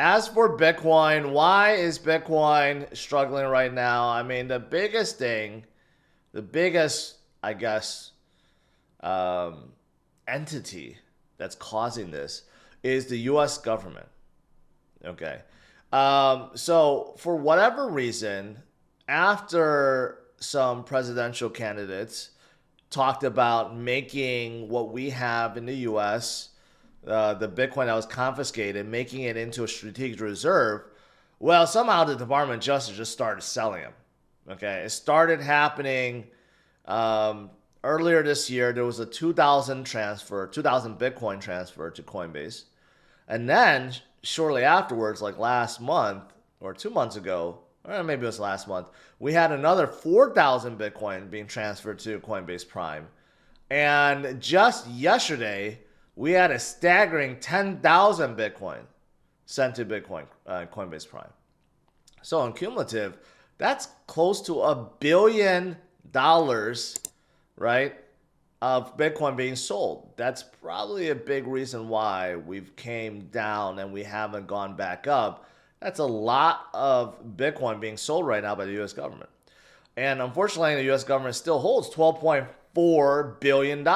As for Bitcoin, why is Bitcoin struggling right now? I mean, the biggest thing, the biggest, I guess, um, entity that's causing this is the US government. Okay. So, for whatever reason, after some presidential candidates talked about making what we have in the US, the Bitcoin that was confiscated, making it into a strategic reserve, well, somehow the Department of Justice just started selling them. Okay. It started happening earlier this year. There was a 2,000 Bitcoin transfer to Coinbase. And then shortly afterwards, like last month or 2 months ago, or maybe it was last month, we had another 4,000 Bitcoin being transferred to Coinbase Prime. And just yesterday, we had a staggering 10,000 Bitcoin sent to Coinbase Prime. So in cumulative, that's close to $1 billion, right, of Bitcoin being sold. That's probably a big reason why we've came down and we haven't gone back up. That's a lot of Bitcoin being sold right now by the US government. And unfortunately, the US government still holds $12.4 billion.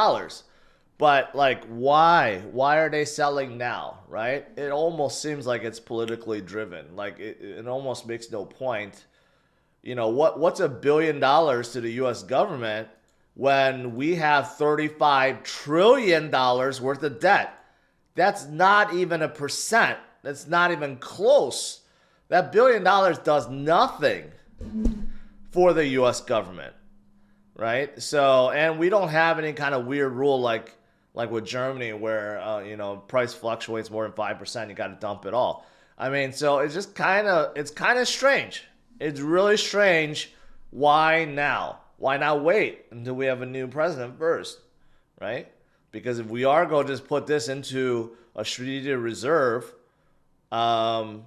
But like, why? Why are they selling now, right? It almost seems like it's politically driven. Like it almost makes no point. You know, what's $1 billion to the US government when we have $35 trillion worth of debt? That's not even a percent. That's not even close. That $1 billion does nothing for the US government, right? So, and we don't have any kind of weird rule like with Germany where, price fluctuates more than 5%, you got to dump it all. I mean, so it's just it's kind of strange. It's really strange. Why now? Why not wait until we have a new president first, right? Because if we are going to just put this into a strategic reserve, then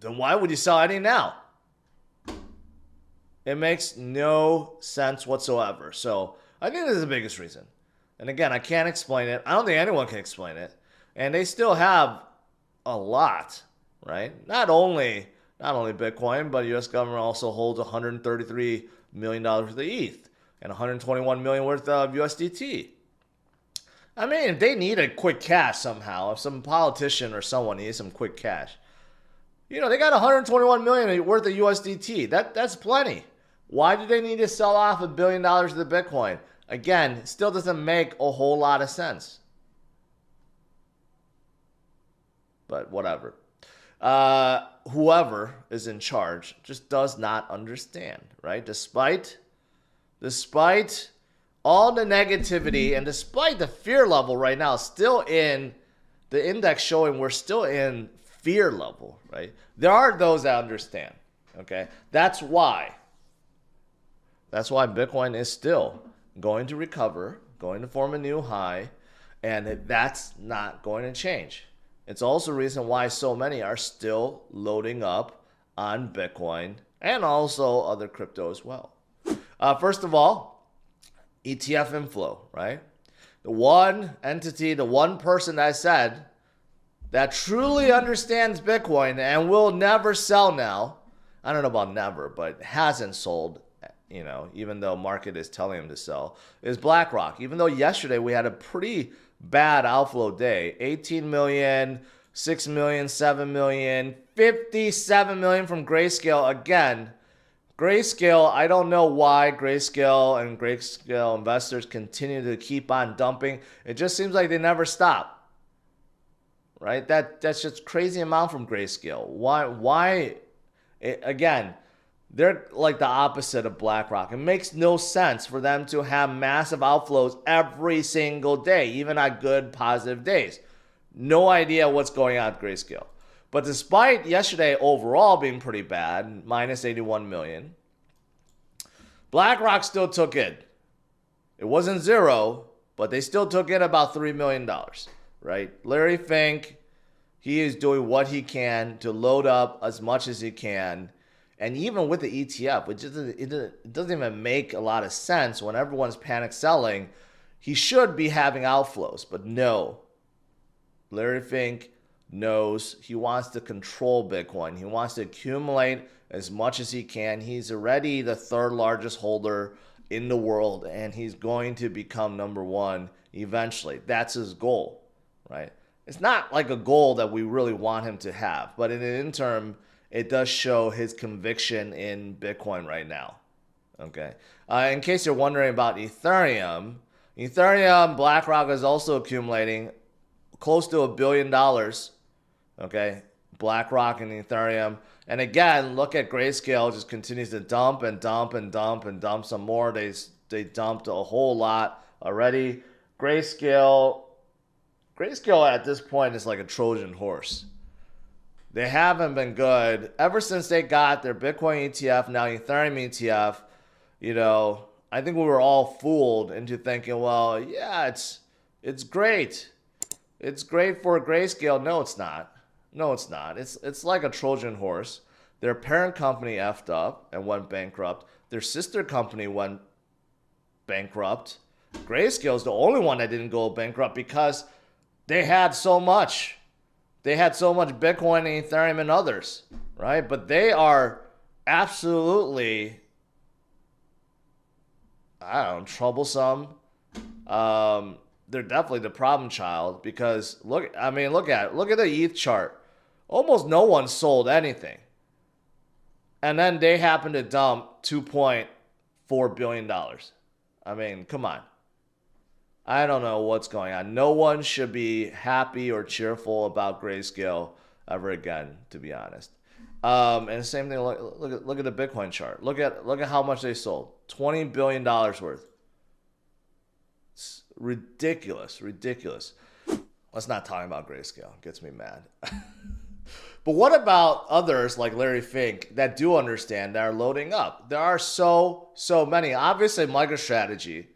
why would you sell any now? It makes no sense whatsoever. So I think this is the biggest reason. And again, I can't explain it. I don't think anyone can explain it. And they still have a lot, right? Not only Bitcoin, but the U.S. government also holds $133 million worth of ETH and $121 million worth of USDT. I mean, if they need a quick cash somehow, if some politician or someone needs some quick cash, they got $121 million worth of USDT. That's plenty. Why do they need to sell off $1 billion of the Bitcoin? Again, it still doesn't make a whole lot of sense. But whatever. Whoever is in charge just does not understand, right? Despite all the negativity and despite the fear level right now, still in the index showing we're still in fear level, right? There are those that understand, okay? That's why Bitcoin is still going to recover, going to form a new high, and that's not going to change. It's also the reason why so many are still loading up on Bitcoin and also other crypto as well. First of all, ETF Flow, right? The one entity, the one person that I said that truly understands Bitcoin and will never sell now. I don't know about never, but hasn't sold, even though market is telling him to sell, is BlackRock. Even though yesterday we had a pretty bad outflow day. 18 million, 6 million, 7 million, 57 million from Grayscale. Again, Grayscale, I don't know why Grayscale and Grayscale investors continue to keep on dumping. It just seems like they never stop. Right? That's just crazy amount from Grayscale. Why? Again, they're like the opposite of BlackRock. It makes no sense for them to have massive outflows every single day, even on good positive days. No idea what's going on at Grayscale. But despite yesterday overall being pretty bad, minus 81 million, BlackRock still took it. It wasn't zero, but they still took in about $3 million, right? Larry Fink, he is doing what he can to load up as much as he can. And even with the ETF, it doesn't even make a lot of sense when everyone's panic selling. He should be having outflows, but no. Larry Fink knows he wants to control Bitcoin. He wants to accumulate as much as he can. He's already the third largest holder in the world, and he's going to become number one eventually. That's his goal, right? It's not like a goal that we really want him to have, but in the interim, it does show his conviction in Bitcoin right now. Okay. In case you're wondering about Ethereum, BlackRock is also accumulating close to $1 billion. Okay. BlackRock and Ethereum. And again, look at Grayscale, just continues to dump and dump and dump and dump some more. They dumped a whole lot already. Grayscale at this point is like a Trojan horse. They haven't been good ever since they got their Bitcoin ETF, now Ethereum ETF. I think we were all fooled into thinking, well, yeah, it's great. It's great for Grayscale. No, it's not. It's like a Trojan horse. Their parent company effed up and went bankrupt. Their sister company went bankrupt. Grayscale is the only one that didn't go bankrupt because they had so much. They had so much Bitcoin and Ethereum and others, right? But they are absolutely, troublesome. They're definitely the problem child because look at the ETH chart. Almost no one sold anything. And then they happen to dump $2.4 billion. I mean, come on. I don't know what's going on. No one should be happy or cheerful about Grayscale ever again, to be honest. And the same thing, look at the Bitcoin chart. Look at how much they sold. $20 billion worth. It's ridiculous. Let's not talk about Grayscale. It gets me mad. But what about others like Larry Fink that do understand, that are loading up? There are so many. Obviously, MicroStrategy,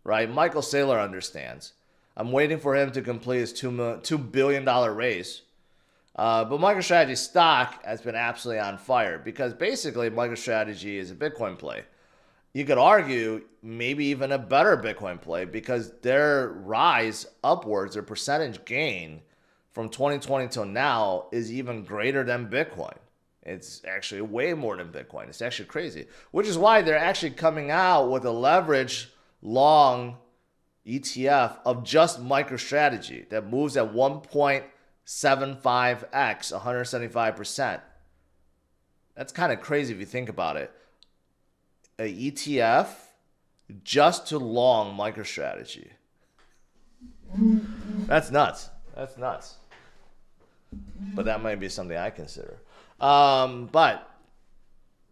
right? Michael Saylor understands. I'm waiting for him to complete his $2 billion raise. But MicroStrategy stock has been absolutely on fire because basically MicroStrategy is a Bitcoin play. You could argue maybe even a better Bitcoin play because their rise upwards, their percentage gain from 2020 till now is even greater than Bitcoin. It's actually way more than Bitcoin. It's actually crazy, which is why they're actually coming out with a leverage long ETF of just MicroStrategy that moves at 1.75x, 175%. That's kind of crazy if you think about it. An ETF just to long MicroStrategy. That's nuts. But that might be something I consider. But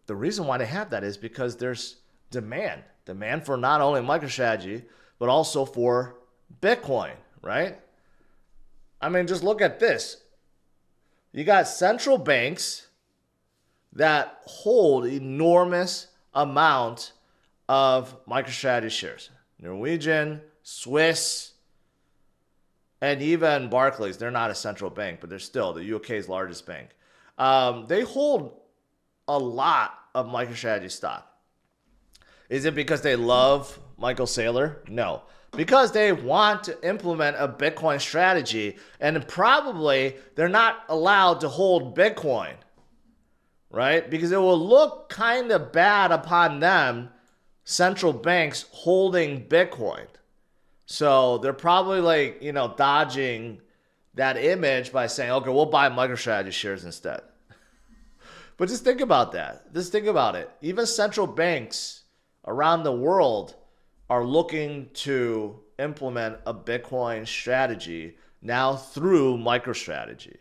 the reason why they have that is because there's demand for not only MicroStrategy, but also for Bitcoin, right? I mean, just look at this. You got central banks that hold enormous amount of MicroStrategy shares. Norwegian, Swiss, and even Barclays. They're not a central bank, but they're still the UK's largest bank. They hold a lot of MicroStrategy stock. Is it because they love Michael Saylor? No. Because they want to implement a Bitcoin strategy, and probably they're not allowed to hold Bitcoin, right? Because it will look kind of bad upon them, central banks holding Bitcoin. So they're probably dodging that image by saying, okay, we'll buy MicroStrategy shares instead. But just think about that. Just think about it. Even central banks around the world are looking to implement a Bitcoin strategy now through MicroStrategy.